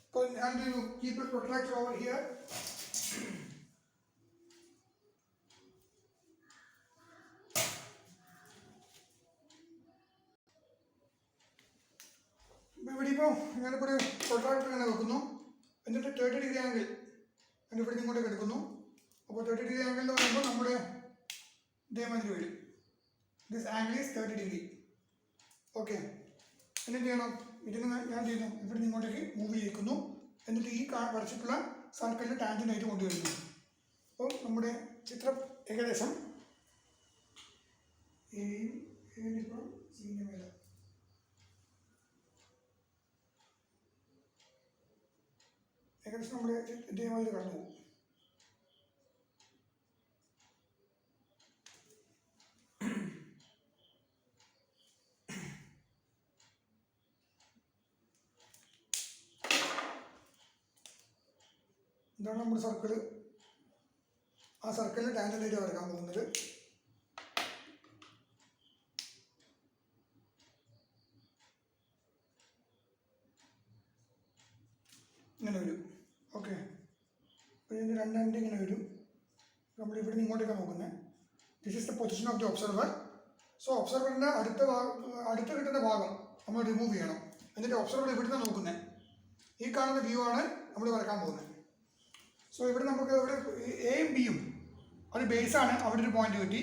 അപ്പോൾ ഞാൻ keep it protract over here. ഇവിടെ ഇപ്പോൾ ഞാനിപ്പോൾ ഒരു പ്രൊട്രാക്ടർ ഇങ്ങനെ വെക്കുന്നു, എന്നിട്ട് 30 ഡിഗ്രി ആംഗിൾ ഞാൻ ഇവിടെ നിന്ന് ഇങ്ങോട്ടേക്ക് എടുക്കുന്നു. അപ്പോൾ 30 ഡിഗ്രി ആംഗിൾ എന്ന് പറയുമ്പോൾ നമ്മുടെ ഇതേമാതിരി വരും. This angle is 30 degree. Okay, എന്നിട്ട് ചെയ്യണം, ഇതിന് ഞാൻ ചെയ്യുന്നു, ഇവിടെ നിന്ന് ഇങ്ങോട്ടേക്ക് മൂവ് ചെയ്യിക്കുന്നു, എന്നിട്ട് ഈ വരച്ചിട്ടുള്ള സർക്കിളിൽ ടാൻജൻ്റായിട്ട് കൊണ്ടുവരുന്നു. അപ്പോൾ നമ്മുടെ ചിത്രം ഏകദേശം ഇപ്പോൾ സീൻ്റെ മേലെ ഏകദേശം നമ്മുടെ ഇതേമാതിരി കടന്നു പോകും. ഇതാണ് നമ്മുടെ സർക്കിള്. ആ സർക്കിളിൽ ടാൻജൻ്റായിട്ട് വരക്കാൻ പോകുന്നത്. ഇങ്ങനെ വരും. ഓക്കെ, അപ്പോൾ ഇതിൻ്റെ 2 എൻഡ് ഇങ്ങനെ വരും. നമ്മൾ ഇവിടെ നിന്ന് ഇങ്ങോട്ടേക്കാണ് നോക്കുന്നത്. This is the position of the observer. So ഒബ്സർവറിൻ്റെ അടുത്ത് കിട്ടുന്ന ഭാഗം നമ്മൾ റിമൂവ് ചെയ്യണം. എന്നിട്ട് ഒബ്സർവർ ഇവിടുന്ന് നോക്കുന്നത്. ഈ കാണുന്ന വ്യൂ ആണ് നമ്മൾ വരക്കാൻ പോകുന്നത്. സോ ഇവിടെ നമുക്ക് ഇവിടെ എയും ബിയും അത് ബേസാണ്, അവിടെ ഒരു പോയിന്റ് കിട്ടി.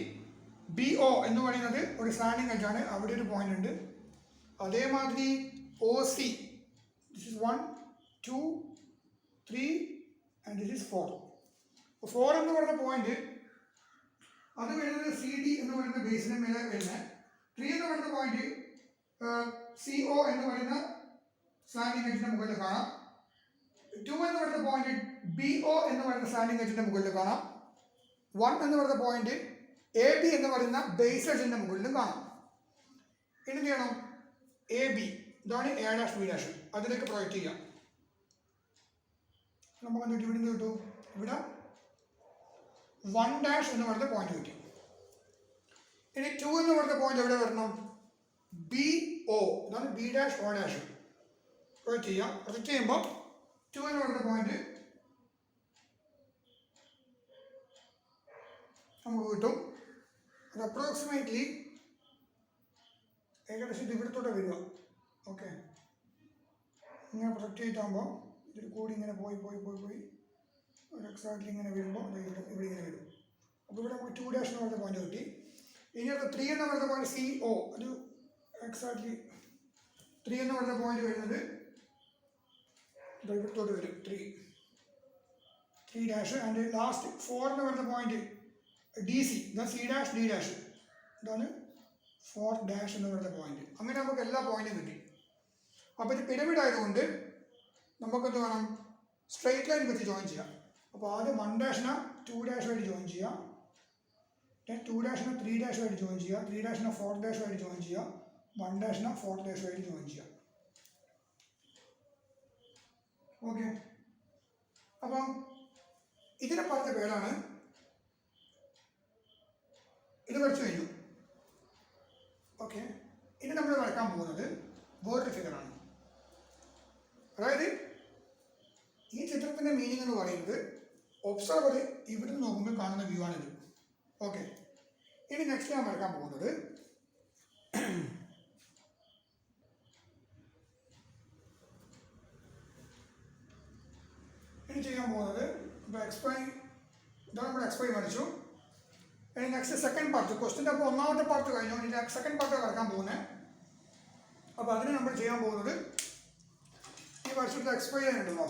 BO എന്ന് പറയുന്നത് ഒരു സ്ലാൻഡിങ് എഡ്ജാണ്, അവിടെ ഒരു പോയിന്റ് ഉണ്ട്. അതേമാതിരി OC, this is 1 2 3 and this is 4. 4 എന്ന് പറയുന്ന പോയിന്റ് അത് വരുന്നത് CD എന്ന് പറയുന്ന ബേസിന് മേലെ വരുന്നത്. 3 എന്ന് പറയുന്ന പോയിന്റ് CO എന്ന് പറയുന്ന സ്ലാൻഡിങ് എഡ്ജിന്റെ മുകളിൽ കാണാം. 2 എന്ന് പറയുന്ന പോയിന്റ് BO എന്ന് പറയുന്ന സ്ലാൻഡിങ് എഡ്ജിന്റെ മുകളിൽ കാണാം. 1 എന്ന് പറയുന്ന പോയിന്റ് എ ബി എന്ന് പറയുന്ന ബേസ് എഡ്ജിൻ്റെ മുകളിലും കാണാം. ഇനി എന്ത് ചെയ്യണം? എ ബി ഇതാണ് എ ഡാഷ് ബി ഡാഷ്, അതിലേക്ക് പ്രൊജക്റ്റ് ചെയ്യാം. നമുക്ക് എന്ത് ഇവിടെ നിന്ന് കിട്ടും? ഇവിടെ 1 ഡാഷ് എന്ന് പറയുന്ന പോയിന്റ് കിട്ടി. ഇനി 2 എന്ന് പറയുന്ന പോയിന്റ് എവിടെ വരണം? ബി ഒ, ഇതാണ് B dash O dash. Project ചെയ്യാം. പ്രൊജക്റ്റ് ചെയ്യുമ്പോൾ 2 എന്ന് പറയുന്ന പോയിന്റ് നമുക്ക് കിട്ടും. അത് അപ്രോക്സിമേറ്റ്ലി ഏകദേശം ഇത് ഇവിടത്തോടെ വരിക. ഓക്കെ, ഇങ്ങനെ പ്രൊജക്റ്റ് ചെയ്തിട്ടാകുമ്പോൾ ഇതിൽ കൂടി ഇങ്ങനെ പോയി ഒരു എക്സാക്ട്ലി ഇങ്ങനെ വരുമ്പോൾ ഇവിടെ ഇങ്ങനെ വരും. അപ്പോൾ ഇവിടെ നമുക്ക് 2 ഡാഷ് എന്ന് പറയുന്ന പോയിന്റ് കിട്ടി. ഇനി അടുത്ത 3 എന്ന് പറയുന്ന പോയിന്റ് സി ഒ, ഒരു എക്സാക്ട്ലി 3 എന്ന് പറയുന്ന പോയിന്റ് വരുന്നത് ഇവിടത്തോട്ട് വരും. 3 ഡാഷ് ആൻഡ് ലാസ്റ്റ് 4 എന്ന് പറയുന്ന പോയിന്റ് ഡി സി, ഇതാണ് സി ഡാഷ് ഡി ഡാഷ്, ഇതാണ് 4 ഡാഷ് എന്ന് പറയുന്ന പോയിന്റ്. അങ്ങനെ നമുക്ക് എല്ലാ പോയിന്റും കിട്ടി. അപ്പോൾ ഇത് പിരമിഡ് ആയതുകൊണ്ട് നമുക്കെന്ത് വേണം? സ്ട്രെയിറ്റ് ലൈൻ വെച്ച് ജോയിൻ ചെയ്യാം. അപ്പോൾ ആദ്യം 1 ഡാഷിനെ 2 ഡാഷുമായിട്ട് ജോയിൻ ചെയ്യാം, 2 ഡാഷിനെ 3 ഡാഷുമായിട്ട് ജോയിൻ ചെയ്യുക, 3 ഡാഷിനെ 4 ഡാഷുമായിട്ട് ജോയിൻ ചെയ്യുക, 1 ഡാഷിനെ 4 ഡാഷുമായിട്ട് ജോയിൻ ചെയ്യാം. ഓക്കെ, അപ്പം ഇതിനെ പറഞ്ഞ പേരാണ്. ഇത് വരച്ചു കഴിഞ്ഞു. ഓക്കെ, ഇനി നമ്മൾ വരയ്ക്കാൻ പോകുന്നത് വേറൊരു ഫിഗറാണ്. അതായത് ഈ ചിത്രത്തിൻ്റെ മീനിങ് എന്ന് പറയുന്നത് ഒബ്സർവർ ഇവിടെ നിന്ന് നോക്കുമ്പോൾ കാണുന്ന വ്യൂ ആണിത്. ഓക്കെ, ഇനി നെക്സ്റ്റ് ഞാൻ വരയ്ക്കാൻ പോകുന്നത് ചെയ്യാൻ പോകുന്നത് ഇപ്പോൾ എക്സ്പ്ലൈൻ, ഇതാണ് നമ്മൾ എക്സ്പ്ലൈൻ വരച്ചു. ഇനി നെക്സ്റ്റ് സെക്കൻഡ് പാർട്ട്, ക്വസ്റ്റിൻ്റെ അപ്പോൾ ഒന്നാമത്തെ പാർട്ട് കഴിഞ്ഞു. ഇനി സെക്കൻഡ് പാർട്ട് വരയ്ക്കാൻ പോകുന്നത്. അപ്പോൾ അതിന് നമ്മൾ ചെയ്യാൻ പോകുന്നത് ഈ വർഷത്തെ എക്സ്പ്ലൈൻ ഉണ്ടല്ലോ,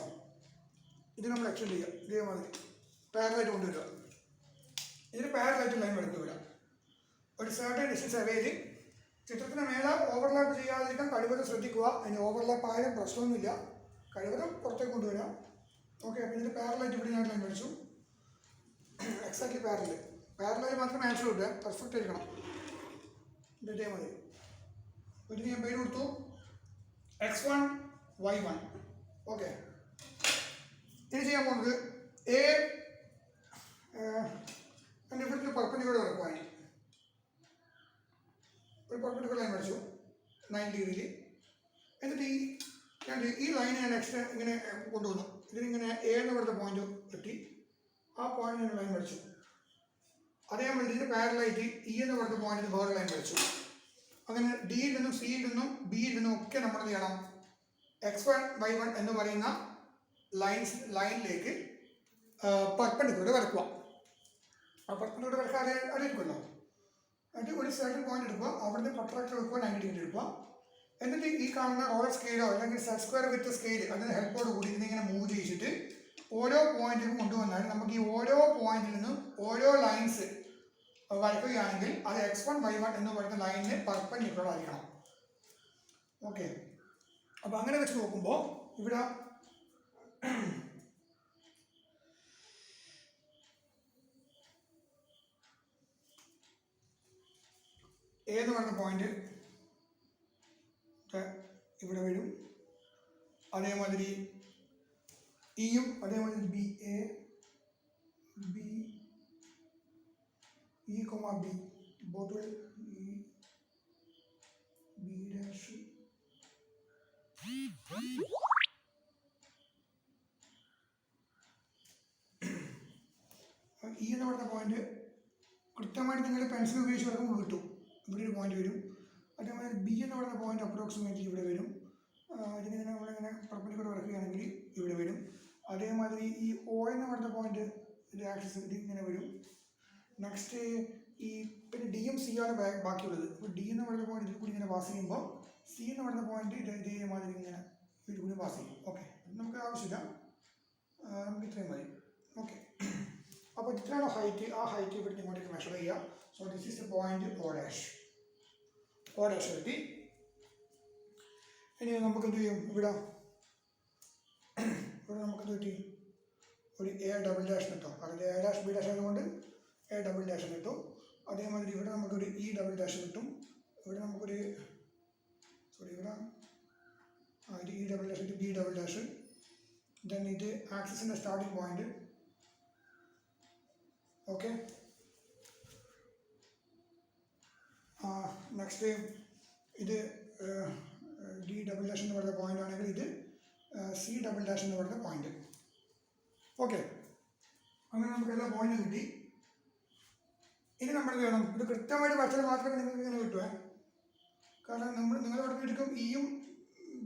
ഇത് നമ്മൾ എക്സ്റ്റെൻഡ് ചെയ്യുക. ഇതേമാതിരി പാരലായിട്ട് കൊണ്ടുവരിക. ഇതിന് പാരലായിട്ട് ലൈൻ എടുത്ത് വിടാം. ഒരു സർട്ടൻ ഡിസ്റ്റൻസ് അവയിൽ ചിത്രത്തിന് മേലെ ഓവർലാപ്പ് ചെയ്യാതിരിക്കാൻ കഴിവതും ശ്രദ്ധിക്കുക. അതിന് ഓവർലാപ്പ് ആയാലും പ്രശ്നമൊന്നുമില്ല, കഴിവതും പുറത്തേക്ക് കൊണ്ടുവരാം. ഓക്കെ, അപ്പോൾ ഇതിന് പാരലായിട്ട് ഇവിടെ ഞാൻ ലൈൻ വരച്ചു. എക്സാക്ട്ലി പാരലായി മാത്രമേ ആൻസർ കിട്ടുക, പെർഫെക്റ്റ് ആയിരിക്കണം. ഇതേ മതി. ഇതിന് ഞാൻ പേര് കൊടുത്തു x1 y1. ഓക്കെ, ഇനി ചെയ്യാൻ പോകുന്നത് ഇവിടുത്തെ പെർപെൻഡിക്കുലർ വരക്കുവാൻ ഒരു പെർപെൻഡിക്കുലർ ലൈൻ വരച്ചു 90 ഡിഗ്രിയിൽ. എന്നിട്ട് ഈ ലൈൻ ഞാൻ നെക്സ്റ്റ് ഇങ്ങനെ കൊണ്ടുവന്നു. ഇതിനിങ്ങനെ എ എന്ന് പറയുന്ന പോയിന്റ് കിട്ടി. ആ പോയിന്റ് ഞാൻ ലൈൻ വരച്ചു. അതേപോലെ ഇതിന് പാരലായിട്ട് ഇ എന്ന് പറയുന്ന പോയിന്റിന് വേറെ ലൈൻ വരച്ചു. അങ്ങനെ ഡിയിൽ നിന്നും സിയിൽ നിന്നും ബിയിൽ നിന്നും ഒക്കെ നമ്മൾ എന്ത് ചെയ്യണം? x1 y1 എന്ന് പറയുന്ന ലൈനിലേക്ക് പെർപെൻഡിക്കുലർ വരക്കുക. ആ പെർപെൻഡിക്കുലർ വരക്കാൻ അറിയിക്കുമല്ലോ. എന്നിട്ട് ഒരു സർട്ടൻ പോയിന്റ് എടുക്കുക, അവിടുന്ന് പ്രൊട്രാക്ടർ വെക്കുക, 90 ഡിഗ്രി എടുക്കുക. എന്നിട്ട് ഈ കാണുന്ന റോളർ സ്കെയിലോ അല്ലെങ്കിൽ സെറ്റ് സ്ക്വയർ വിത്ത് സ്കെയിൽ അതിന് ഹെൽപ്പോട് കൂടി ഇതിങ്ങനെ മൂവ് ചെയ്യിച്ചിട്ട് ഓരോ പോയിന്റിലും കൊണ്ടുവന്നാൽ നമുക്ക് ഈ ഓരോ പോയിന്റിൽ നിന്നും ഓരോ ലൈൻസ് വരയ്ക്കുകയാണെങ്കിൽ അത് x1 y1 എന്ന് പറയുന്ന ലൈനിന് പെർപെൻഡിക്കുലർ ആയിരിക്കണം. ഓക്കെ, അപ്പോൾ അങ്ങനെ വെച്ച് നോക്കുമ്പോൾ ഇവിടെ എ എന്ന് പറയുന്ന പോയിന്റ് ഇവിടെ വരും. അതേമാതിരി ഇയും അതേമാതിരി B A B E comma B both E B dash E എന്ന് പറയുന്ന പോയിന്റ് കൃത്യമായിട്ട് നിങ്ങൾ പെൻസിൽ ഉപയോഗിച്ച് വരക്കുമ്പോൾ കിട്ടും. ഇവിടെ ഒരു പോയിന്റ് വരും. അതേമാതിരി ബി എന്ന് പറയുന്ന പോയിന്റ് അപ്രോക്സിമേറ്റ്ലി ഇവിടെ വരും. ഇതിങ്ങനെ നമ്മളിങ്ങനെ പെർപെൻഡിക്കുലർ വരയ്ക്കുകയാണെങ്കിൽ ഇവിടെ വരും. അതേമാതിരി ഈ ഒ എന്ന് പറയുന്ന പോയിന്റ് ഇത് ആക്സിസ് ഇത് ഇങ്ങനെ വരും. നെക്സ്റ്റ് ഈ പിന്നെ ഡിയും സിയാണ് ബാക്കിയുള്ളത്. ഇപ്പോൾ ഡി എന്ന് പറയുന്ന പോയിന്റ് ഇതിൽ കൂടി ഇങ്ങനെ പാസ് ചെയ്യുമ്പോൾ സി എന്ന് പറയുന്ന പോയിന്റ് ഇതേമാതിരി ഇങ്ങനെ ഇതിൽ കൂടി പാസ് ചെയ്യും. ഓക്കെ, നമുക്ക് ആവശ്യമില്ല, നമുക്ക് ഇത്രയും മതി. ഓക്കെ, അപ്പോൾ ഇത്രയാണോ ഹൈറ്റ്, ആ ഹൈറ്റ് ഇവിടെ ഇങ്ങോട്ടേക്ക് മെഷർ ചെയ്യുക. So this is the point O dash കിട്ടി. ഇനി നമുക്ക് എന്ത് ചെയ്യും? ഇവിടെ നമുക്കെന്ത് കിട്ടി? ഒരു എ ഡബിൾ ഡാഷ് കിട്ടും. അതിൽ എ ഡാഷ് ബി ഡാഷ് ആയതുകൊണ്ട് എ ഡബിൾ ഡാഷ് കിട്ടും. അതേമാതിരി ഇവിടെ നമുക്കൊരു ഇ ഡബിൾ ഡാഷ് കിട്ടും. ഇവിടെ നമുക്കൊരു ഇവിടെ ഇത് ഇ ഡബിൾ ഡാഷ്, ഇത് ബി ഡബിൾ ഡാഷ്. ദെൻ ഇത് ആക്സിസിൻ്റെ സ്റ്റാർട്ടിംഗ് പോയിന്റ്. ഓക്കെ, നെക്സ്റ്റ് ഇത് ഡി ഡബിൾ ഡാഷ് എന്ന് പറയുന്ന പോയിന്റ് ആണെങ്കിൽ ഇത് സി ഡബിൾ ഡാഷ് എന്ന് പറയുന്ന പോയിന്റ്. ഓക്കെ, അങ്ങനെ നമുക്ക് എല്ലാ പോയിന്റും കിട്ടി. ഇനി നമ്മൾ വേണം ഇത് കൃത്യമായിട്ട് പഠിച്ചാൽ മാത്രമേ നിങ്ങൾക്ക് ഇങ്ങനെ കിട്ടുക. കാരണം നിങ്ങൾ പഠിപ്പിക്കും ഇയും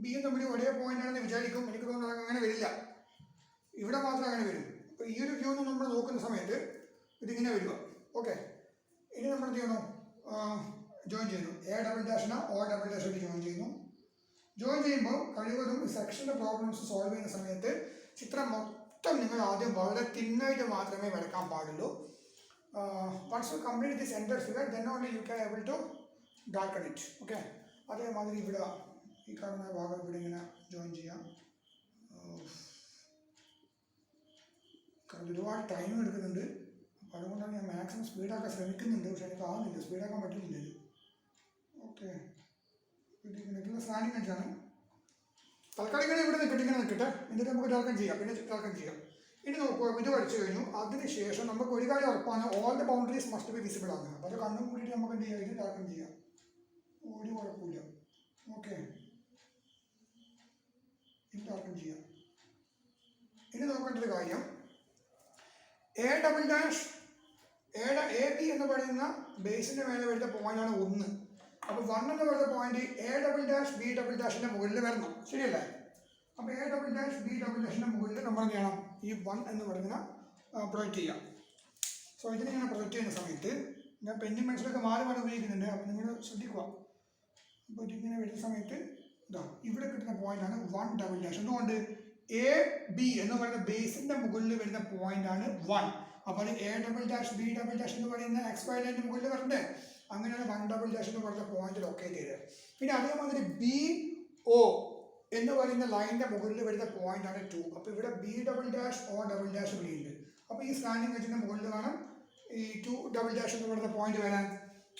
ബിയും തമ്മിൽ ഒരേ പോയിന്റ് ആണെന്ന് വിചാരിക്കും. എനിക്ക് തോന്നുന്നത് അങ്ങനെ വരില്ല, ഇവിടെ മാത്രം അങ്ങനെ വരും. അപ്പോൾ ഈ ഒരു വ്യൂ നമ്മൾ നോക്കുന്ന സമയത്ത് ഇതിങ്ങനെ വരിക. ഓക്കെ, ഇനി നമ്മൾ എന്ത് ചെയ്യണം, ജോയിൻ ചെയ്യുന്നു. എ ഡബിൾ ഡാഷിന് ഒ ഡബിൾ ഡാഷായിട്ട് ജോയിൻ ചെയ്യുന്നു. ജോയിൻ ചെയ്യുമ്പോൾ കഴിവതും സെക്ഷൻ്റെ പ്രോബ്ലംസ് സോൾവ് ചെയ്യുന്ന സമയത്ത് ചിത്രം മൊത്തം നിങ്ങൾ ആദ്യം വളരെ തിന്നായിട്ട് മാത്രമേ വരയ്ക്കാൻ പാടുള്ളൂ. once you complete this entire figure, then only you can able to darken it. Okay, അതേമാതിരി ഇവിടെ ഈ കാണുന്ന ഭാഗം ഇവിടെ ഇങ്ങനെ ജോയിൻ ചെയ്യാം. കാരണം ഒരുപാട് ടൈം എടുക്കുന്നുണ്ട്. അപ്പോൾ അതുകൊണ്ടാണ് ഞാൻ മാക്സിമം സ്പീഡാക്കാൻ ശ്രമിക്കുന്നുണ്ട്. പക്ഷേ എനിക്ക് ആവുന്നില്ല, സ്പീഡാക്കാൻ പറ്റുന്നില്ല. ഓക്കെ, ഇതിങ്ങനെ സ്കാനിങ് വെച്ചാണ് തൽക്കാലം ഇങ്ങനെ ഇവിടെ നിൽക്കട്ടെ, ഇങ്ങനെ നിൽക്കട്ടെ. എന്നിട്ട് നമുക്ക് ടാർക്കൻ ചെയ്യാം, പിന്നെ ടാർക്കൻ ചെയ്യാം. ഇനി നോക്കുക, ഇത് പഠിച്ചു കഴിഞ്ഞു. അതിനുശേഷം നമുക്ക് ഒരു കാര്യം ഉറപ്പാണ്, all the boundaries must be visible ആണ്. അപ്പോൾ അത് കണ്ണും കൂടിയിട്ട് നമുക്ക് എന്ത് ചെയ്യാം, ഇത് ടാർക്കൻ ചെയ്യാം, ഒരു കുഴപ്പമില്ല. ഓക്കെ, ഇത് ടാർക്കൻ ചെയ്യാം. ഇനി നോക്കേണ്ട ഒരു കാര്യം, A double dash A B എന്ന് പറയുന്ന ബേസിൻ്റെ മേലെ വരുന്ന പോയിന്റാണ് 1. അപ്പോൾ 1 എന്ന് പറയുന്ന point A double dash B double ഡാഷിൻ്റെ മുകളിൽ വരണം, ശരിയല്ലേ? അപ്പോൾ A double dash B double ഡാഷിൻ്റെ മുകളിൽ നമ്മൾ എന്ത് ചെയ്യണം, ഈ 1 എന്ന് പറയുന്ന പ്രൊജക്റ്റ് ചെയ്യാം. സോ ഇതിനിങ്ങനെ പ്രൊജക്റ്റ് ചെയ്യുന്ന സമയത്ത് ഞാൻ പെന്നും പെൻസിലൊക്കെ മാറി ഉപയോഗിക്കുന്നുണ്ട്. അപ്പോൾ നിങ്ങൾ ശ്രദ്ധിക്കുക. അപ്പോൾ ഇതിങ്ങനെ വരുന്ന സമയത്ത് ഇതാ ഇവിടെ കിട്ടുന്ന പോയിന്റാണ് 1 ഡബിൾ ഡാഷ്. എന്തുകൊണ്ട് എ ബി എന്ന് പറയുന്ന ബേസിൻ്റെ മുകളിൽ വരുന്ന പോയിന്റാണ് 1. അപ്പോൾ A double dash B double dash എന്ന് പറയുന്ന എക്സ് വൈ ലൈനിൻ്റെ മുകളിൽ വരണ്ടേ? അങ്ങനെയാണ് 1 ഡബിൾ ഡാഷ് എന്ന് പറയുന്ന പോയിന്റ് ലൊക്കേറ്റ് ചെയ്തത്. പിന്നെ അതേമാതിരി ബി ഒ എന്ന് പറയുന്ന ലൈനിൻ്റെ മുകളിൽ വരുന്ന പോയിന്റാണ് 2. അപ്പോൾ ഇവിടെ B double dash O double dash ഇവിടെ ഉണ്ട്. അപ്പോൾ ഈ സ്കാനിങ് വെച്ചിൻ്റെ മുകളിൽ വേണം ഈ 2 ഡബിൾ ഡാഷ് എന്ന് പറയുന്ന പോയിന്റ് വരാൻ.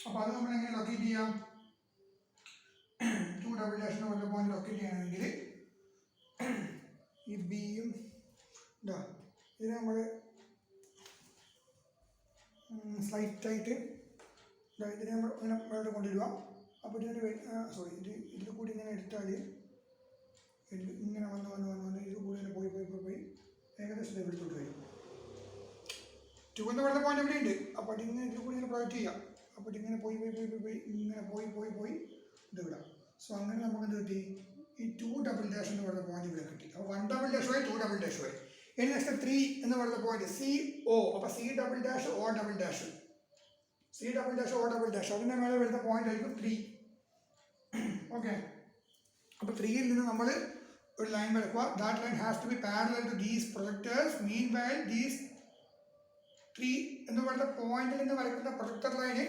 അപ്പോൾ അത് നമ്മൾ എങ്ങനെ ലൊക്കേറ്റ് ചെയ്യാം? 2 ഡബിൾ ഡാഷ് എന്ന് പറയുന്ന പോയിന്റ് ലൊക്കേറ്റ് ചെയ്യണമെങ്കിൽ ഈ ബിയും ഇതാ ഇതിനെ നമ്മൾ സ്ലൈറ്റായിട്ട് ഇതിനെ നമ്മൾ ഇങ്ങനെ മേലോട്ട് കൊണ്ടുവരിക. അപ്പോൾ ഇതിൻ്റെ ഇതിൽ കൂടി ഇങ്ങനെ എടുത്താൽ ഇങ്ങനെ വന്ന് ഇത് കൂടി ഇങ്ങനെ പോയി ഏകദേശം എടുത്തോട്ട് വരും. 2 എന്ന് പറയുന്ന പോയിന്റ് എവിടെ ഉണ്ട്? അപ്പോൾ അതിങ്ങനെ ഇതിൽ കൂടി ഇങ്ങനെ പ്രൊജക്റ്റ് ചെയ്യാം. അപ്പോൾ ഇതിങ്ങനെ പോയി ഇങ്ങനെ പോയി ഇത് വിടാം. സോ അങ്ങനെ നമുക്ക് എന്ത് കിട്ടി, ഈ 2 ഡബിൾ ഡാഷ് എന്ന് പറയുന്ന പോയിന്റ് ഇവിടെ കിട്ടി. അപ്പോൾ 1 ഡബിൾ ഡാഷ് ആയി 2 ഡബിൾ ഡാഷ് ആയി. ഇനി നെക്സ്റ്റ് 3 എന്ന് പറയുന്ന പോയിന്റ് സി ഒ. അപ്പോൾ C double dash O double dash, C double dash O double dash അതിൻ്റെ മേലെ വരുന്ന പോയിന്റ് ആയിരിക്കും 3. ഓക്കെ, അപ്പോൾ 3യിൽ നിന്ന് നമ്മൾ ഒരു ലൈൻ വരക്കുക. That line has to be parallel to these projectors. Meanwhile these 3 എന്ന് പറയുന്ന പോയിന്റിൽ നിന്ന് വരയ്ക്കുന്ന projector line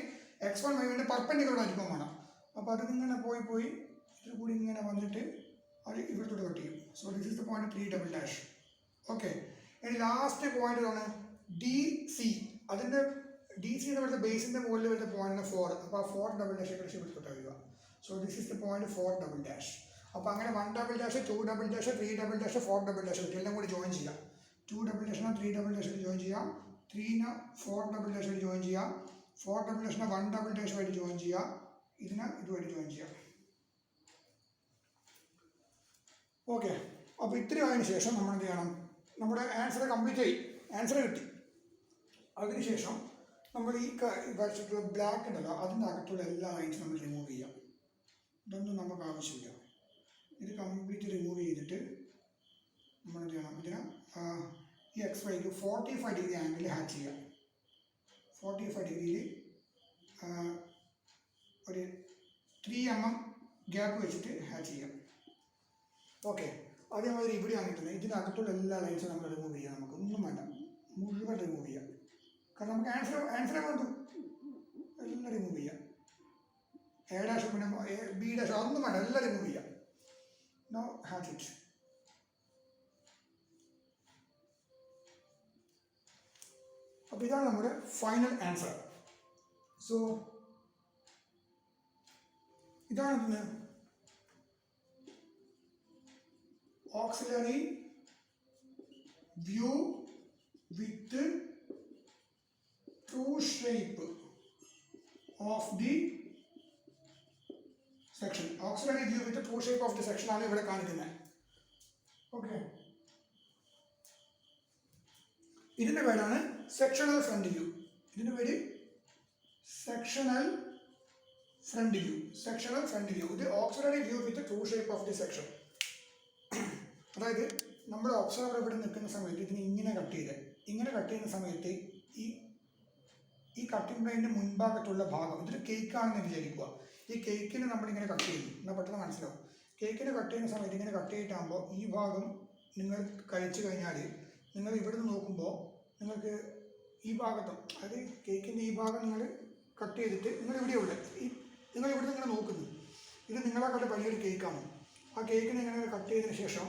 x1 y1 perpendicular ആയിരിക്കും വേണം. അപ്പോൾ അത് ഇങ്ങനെ പോയി ഇതിൽ കൂടി ഇങ്ങനെ വന്നിട്ട് അത് ഇവിടത്തോട്ട് കട്ട് ചെയ്യും. So this is the point 3 double dash. Okay, ഇനി ലാസ്റ്റ് പോയിന്റ് ആണ് ഡി സി. അതിൻ്റെ ഡി സി എന്ന് പറയുന്ന ബേസിൻ്റെ മുകളിൽ വരുന്ന പോയിന്റ് 4. അപ്പോൾ ആ 4 ഡബിൾ ഡാഷ് കഴിച്ച് ഇവിടത്തോട്ട് വരിക. So this is the point 4 double dash. അപ്പോൾ അങ്ങനെ 1 double dash 2 double dash 3 double dash 4 double dash എല്ലാം കൂടി ജോയിൻ ചെയ്യാം. 2 ഡബിൾ ഡാഷിന് 3 ഡബിൾ ഡാഷിൽ ജോയിൻ ചെയ്യാം, 3ന് 4 ഡബിൾ ഡാഷായിട്ട് ജോയിൻ ചെയ്യാം, 4 ഡബിൾ ഡാഷിന് 1 ഡബിൾ ഡാഷുമായിട്ട് ജോയിൻ ചെയ്യാം, ഇതിന് ഇതുമായിട്ട് ജോയിൻ ചെയ്യാം. ഓക്കെ, അപ്പോൾ ഇത്രയും ആയതിനു ശേഷം നമ്മൾ എന്ത് ചെയ്യണം, നമ്മുടെ ആൻസർ കംപ്ലീറ്റ് ചെയ്യും. ആൻസർ കിട്ടി. അതിനുശേഷം നമ്മൾ ഈ വരച്ചിട്ടുള്ള ബ്ലാക്ക് ഉണ്ടല്ലോ അതിൻ്റെ അകത്തുള്ള എല്ലാ ലൈൻസും നമ്മൾ റിമൂവ് ചെയ്യാം. ഇതൊന്നും നമുക്ക് ആവശ്യമില്ല. ഇത് കംപ്ലീറ്റ് റിമൂവ് ചെയ്തിട്ട് നമ്മൾ എന്ത് ചെയ്യണം, ഇതിന് ഈ എക്സ് വൈക്ക് 45 ഡിഗ്രി ആംഗിളിൽ ഹാച്ച് ചെയ്യാം. 45 ഡിഗ്രിയിൽ ഒരു 3 mm ഗ്യാപ്പ് വെച്ചിട്ട് ഹാച്ച് ചെയ്യാം. ഓക്കെ, അതേമാതിരി ഇവിടെയാണ് കിട്ടുന്നത്. ഇതിനകത്തുള്ള എല്ലാ ലൈൻസും നമ്മൾ റിമൂവ് ചെയ്യാം. നമുക്ക് ഒന്നും വേണ്ട, മുഴുവൻ റിമൂവ് ചെയ്യാം. കാരണം നമുക്ക് ആൻസർ വേണ്ടു, എല്ലാം റിമൂവ് ചെയ്യാം. എ ഡാഷ് പിന്നെ ബി ഡാഷ് അതൊന്നും വേണ്ട, എല്ലാം റിമൂവ് ചെയ്യാം. No hatch it. അപ്പോൾ ഇതാണ് നമ്മുടെ ഫൈനൽ ആൻസർ. സോ ഇതാണ് auxiliary view with true shape of the section. Auxiliary view with the true shape of the section ആണ് ഇവിടെ കാണിക്കുന്നത്. ഓക്കെ, ഇതിന്റെ പേരാണ് സെക്ഷണൽ ഫ്രണ്ട് വ്യൂ. ഇതിന്റെ പേര് sectional front view. Sectional front view. ഇത് auxiliary view with true shape of the section. അതായത് നമ്മൾ ഒബ്സർവർ ഇവിടെ നിൽക്കുന്ന സമയത്ത് ഇതിന് ഇങ്ങനെ കട്ട് ചെയ്യുന്ന സമയത്ത് ഈ കട്ടിംഗ് പ്ലെയിൻ്റെ മുൻഭാഗത്തുള്ള ഭാഗം, ഇതൊരു കേക്കാണെന്ന് വിചാരിക്കുക. ഈ കേക്കിന് നമ്മളിങ്ങനെ കട്ട് ചെയ്യും, എന്നാൽ പെട്ടെന്ന് മനസ്സിലാവും. കേക്കിന് കട്ട് ചെയ്യുന്ന സമയത്ത് ഇങ്ങനെ കട്ട് ചെയ്തിട്ടാകുമ്പോൾ ഈ ഭാഗം നിങ്ങൾ കഴിച്ചു കഴിഞ്ഞാൽ നിങ്ങൾ ഇവിടുന്ന് നോക്കുമ്പോൾ നിങ്ങൾക്ക് ഈ ഭാഗത്തും, അതായത് കേക്കിൻ്റെ ഈ ഭാഗം നിങ്ങൾ കട്ട് ചെയ്തിട്ട് നിങ്ങൾ ഇവിടെയുള്ള നിങ്ങൾ ഇവിടുന്ന് ഇങ്ങനെ നോക്കുന്നു, ഇത് നിങ്ങളെക്കാട്ട് വലിയൊരു കേക്കാണ്. ആ കേക്കിനെ ഇങ്ങനെ കട്ട് ചെയ്തതിന് ശേഷം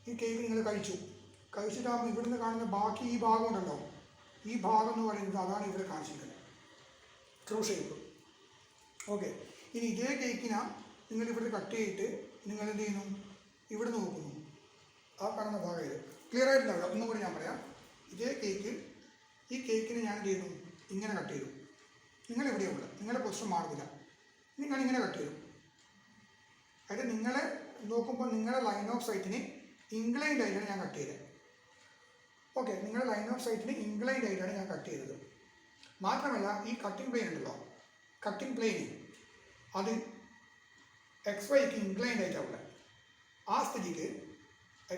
ഈ കേക്ക് നിങ്ങൾ കഴിച്ചിട്ടാകുമ്പോൾ ഇവിടുന്ന് കാണുന്ന ബാക്കി ഈ ഭാഗം ഉണ്ടല്ലോ, ഈ ഭാഗം എന്ന് പറയുന്നത് അതാണ് ഇവിടെ കാണിച്ചിരിക്കുന്നത്, ട്രൂ ഷേപ്പ്. ഓക്കെ, ഇനി ഇതേ കേക്കിനാ നിങ്ങൾ ഇവിടെ കട്ട് ചെയ്തിട്ട് നിങ്ങൾ എന്ത് ചെയ്യുന്നു, ഇവിടെ നോക്കുന്നു, ആ കാണുന്ന ഭാഗം ഇത് ക്ലിയർ ആയിട്ടുണ്ടാവില്ല. ഒന്നും കൂടി ഞാൻ പറയാം. ഇതേ കേക്ക്, ഈ കേക്കിന് ഞാൻ എന്ത് ചെയ്യുന്നു, ഇങ്ങനെ കട്ട് ചെയ്തു. നിങ്ങളിവിടെയുള്ള നിങ്ങളുടെ പൊസിഷൻ മാറുന്നില്ല, നിങ്ങളിങ്ങനെ കട്ട് ചെയ്തു. അതായത് നിങ്ങളെ നോക്കുമ്പോൾ നിങ്ങളുടെ ലൈൻ ഓഫ് സൈറ്റിന് ഇൻക്ലൈൻഡ് ആയിട്ടാണ് ഞാൻ കട്ട് ചെയ്തത്. ഓക്കെ, നിങ്ങളുടെ ലൈൻ ഓഫ് സൈറ്റിന് ഇൻക്ലൈൻഡ് ആയിട്ടാണ് ഞാൻ കട്ട് ചെയ്തത്. മാത്രമല്ല ഈ കട്ടിംഗ് പ്ലെയിൻ ഉണ്ടല്ലോ, കട്ടിംഗ് പ്ലെയിൻ അത് XYക്ക് ഇൻക്ലൈൻഡ് ആയിട്ടാണ് ഉള്ളത്. ആ സ്ഥിതിക്ക്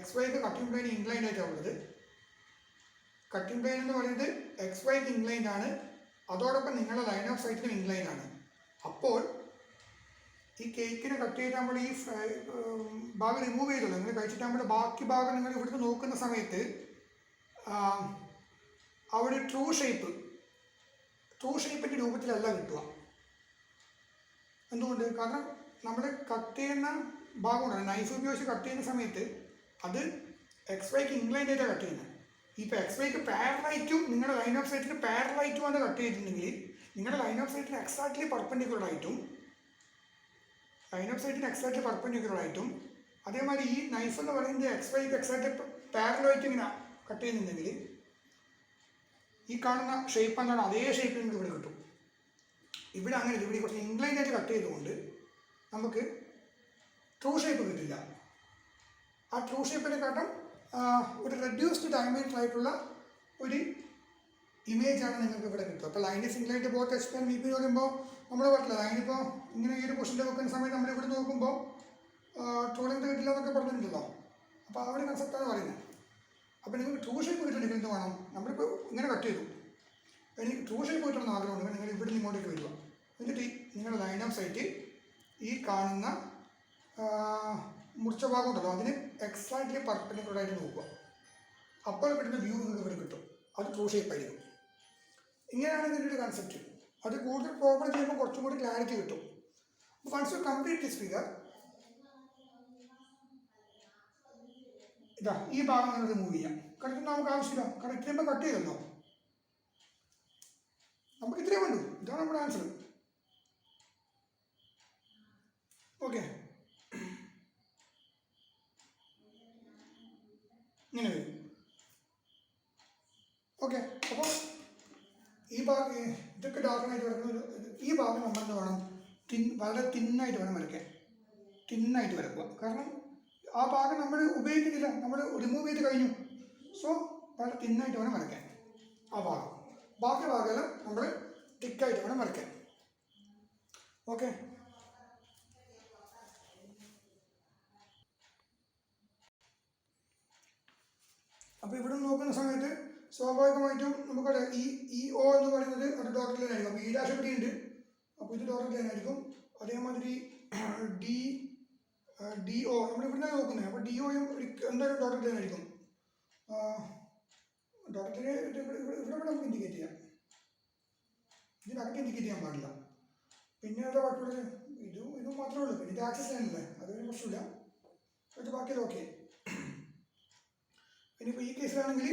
XYക്ക് കട്ടിംഗ് പ്ലെയിൻ ഇൻക്ലൈൻഡ് ആയിട്ടാണ് ഉള്ളത്. കട്ടിംഗ് പ്ലെയിൻ എന്ന് പറയുന്നത് XYക്ക് ഇൻക്ലൈൻഡ് ആണ്, അതോടൊപ്പം നിങ്ങളുടെ ലൈൻ ഓഫ് സൈറ്റിനും ഇൻക്ലൈൻഡ് ആണ്. അപ്പോൾ ഈ കേക്കിനെ കട്ട് ചെയ്താകുമ്പോൾ ഈ ഭാഗം റിമൂവ് ചെയ്തല്ലോ, നിങ്ങൾ കഴിച്ചിട്ടാകുമ്പോൾ ബാക്കി ഭാഗം നിങ്ങൾ ഇവിടുന്ന് നോക്കുന്ന സമയത്ത് അവിടെ ട്രൂ ഷേപ്പിൻ്റെ രൂപത്തിലല്ല കിട്ടുക. എന്തുകൊണ്ട്? കാരണം നമ്മൾ കട്ട് ചെയ്യുന്ന ഭാഗമുണ്ടല്ലോ, നൈഫ് ഉപയോഗിച്ച് കട്ട് ചെയ്യുന്ന സമയത്ത് അത് XYക്ക് ഇൻക്ലൈൻഡ് ആയിട്ടാണ് കട്ട് ചെയ്യുന്നത്. ഇപ്പോൾ XYക്ക് പാരലൈറ്റും നിങ്ങളുടെ ലൈൻ ഓഫ് സൈറ്റിന് പാരലൈറ്റുമാണ് കട്ട് ചെയ്തിട്ടുണ്ടെങ്കിൽ നിങ്ങളുടെ ലൈൻ ഓഫ് സൈറ്റിന് എക്സാക്ട്ലി പെർപെൻഡിക്കുലർ ആയിട്ടും അതേമാതിരി ഈ നൈഫ് എന്ന് പറയുന്നത് XYക്ക് എക്സാക്ട്ലി പാരലൈറ്റ് ഇങ്ങനെ കട്ട് ചെയ്യുന്നുണ്ടെങ്കിൽ ഈ കാണുന്ന ഷേപ്പ് എന്താണ്, അതേ ഷേപ്പ് നിങ്ങൾക്ക് ഇവിടെ കിട്ടും. ഇവിടെ അങ്ങനെ ഇവിടെ കുറച്ച് ഇൻക്ലൈൻഡ് ആയിട്ട് കട്ട് ചെയ്തുകൊണ്ട് നമുക്ക് ട്രൂ ഷേപ്പ് കിട്ടില്ല. ആ ട്രൂ ഷേപ്പിനെ കാട്ടും ഒരു റെഡ്യൂസ്ഡ് ഡയമീറ്റർ ആയിട്ടുള്ള ഒരു ഇമേജാണ് നിങ്ങൾക്ക് ഇവിടെ കിട്ടുക. അപ്പോൾ line is inclined both HP and VP എന്ന് പറയുമ്പോൾ നമ്മൾ പറ്റില്ല. ലൈനിപ്പോൾ ഇങ്ങനെ ഈ ഒരു പൊസിഷനിൽ വെക്കുന്ന സമയത്ത് നമ്മളിവിടെ നോക്കുമ്പോൾ ട്രോളിംഗ് കിട്ടില്ല എന്നൊക്കെ പറഞ്ഞിട്ടുണ്ടല്ലോ. അപ്പോൾ ആ ഒരു കൺസെപ്റ്റാണ് പറയുന്നത്. അപ്പോൾ നിങ്ങൾക്ക് ട്രൂ ഷേപ്പ് കിട്ടണമെങ്കിൽ എന്ത് വേണം, നമ്മളിപ്പോൾ ഇങ്ങനെ കട്ട് ചെയ്തു, എനിക്ക് ട്രൂ ഷേപ്പ് കിട്ടണമെന്ന് ആഗ്രഹമുണ്ടെങ്കിൽ നിങ്ങൾ ഇവിടെ നിന്ന് ഇങ്ങോട്ടേക്ക് വരിക. എന്നിട്ട് നിങ്ങളുടെ ലൈൻ ഓഫ് സൈറ്റ് ഈ കാണുന്ന മുറിച്ച ഭാഗം ഉണ്ടല്ലോ അതിന് എക്സാക്ട്ലി പെർപെൻഡിക്കുലറായിട്ട് നോക്കുക. അപ്പോൾ കിട്ടുന്ന വ്യൂ നിങ്ങൾക്ക് ഇവിടെ കിട്ടും, അത് ട്രൂ ഷേപ്പ് ആയിരിക്കും. ഇങ്ങനെയാണ് ഇതിൻ്റെ ഒരു കൺസെപ്റ്റ്. അത് കൂടുതൽ പ്രോബ്ലം ചെയ്യുമ്പോൾ കുറച്ചും കൂടി ക്ലാരിറ്റി കിട്ടും. Once you complete this figure, ഇതാ ഈ ഭാഗം നിങ്ങൾ റിമൂവ് ചെയ്യാം. കാരണം നമുക്ക് ആവശ്യമില്ല, കാരണം ഇത്രയും കട്ട് ചെയ്തല്ലോ, നമുക്ക് ഇത്രയും വേണ്ടു. ഇതാണ് നമ്മുടെ ആൻസർ. ഓക്കെ, ഇങ്ങനെ വരും. ഓക്കെ, അപ്പോൾ ഈ ഭാഗം ഇതൊക്കെ ഡാർക്കനായിട്ട് വരക്കുന്ന ഈ ഭാഗം നമ്മളെന്ത് വേണം, വളരെ തിന്നായിട്ട് വേണം വരയ്ക്കാൻ, തിന്നായിട്ട് വരക്കുക. കാരണം ആ ഭാഗം നമ്മൾ ഉപയോഗിക്കുന്നില്ല, നമ്മൾ റിമൂവ് ചെയ്ത് കഴിഞ്ഞു. സോ വളരെ തിന്നായിട്ട് വേണം വരയ്ക്കാൻ ആ ഭാഗം. ബാക്കി ഭാഗമെല്ലാം നമ്മൾ തിക്കായിട്ട് വേണം വരയ്ക്കാൻ. ഓക്കെ, അപ്പോൾ ഇവിടെ നോക്കുന്ന സമയത്ത് സ്വാഭാവികമായിട്ടും നമുക്കറിയാം ഈ O എന്ന് പറയുന്നത് ഒരു ഡോട്ടഡ് ലൈൻ ആയിരിക്കും. അപ്പോൾ ഈ ഡാഷ് ഇവിടെ ഉണ്ട്, അപ്പോൾ ഇത് ഡോട്ടഡ് ലൈൻ ആയിരിക്കും. അതേമാതിരി DO നമ്മൾ ഇവിടെ നിന്നാണ് നോക്കുന്നത്. അപ്പോൾ DOയും എന്തായാലും ഡോട്ടഡ് ലൈൻ ആയിരിക്കും. ഡോട്ടഡ് ലൈൻ ഇവിടെ നമുക്ക് ഇൻഡിക്കേറ്റ് ചെയ്യാം, ഇതിനകത്ത് ഇൻഡിക്കേറ്റ് ചെയ്യാൻ പാടില്ല. പിന്നെ എന്താ ബാക്കിയുള്ളത്, ഇതും മാത്രമേ ഉള്ളൂ. പിന്നെ ഇത് ആക്സസ് ലൈനല്ലേ, അതൊരു പ്രശ്നമില്ല. പക്ഷേ ബാക്കിയത് ഓക്കെ. ഇനിയിപ്പോൾ ഈ കേസിലാണെങ്കിൽ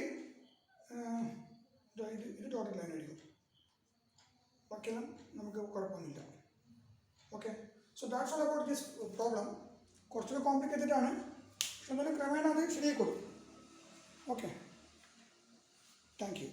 ഇത് ഡോട്ടഡ് ലൈൻ ആയിരിക്കും. ബാക്കിയെല്ലാം നമുക്ക് കുഴപ്പമൊന്നുമില്ല. Okay, so that's all about this problem. കുറച്ചുകൂടി കോംപ്ലിക്കേറ്റഡ് ആണ്, പക്ഷെ എന്നാലും ക്രമേണ അത് ശരിയായിക്കോളും. Okay, thank U.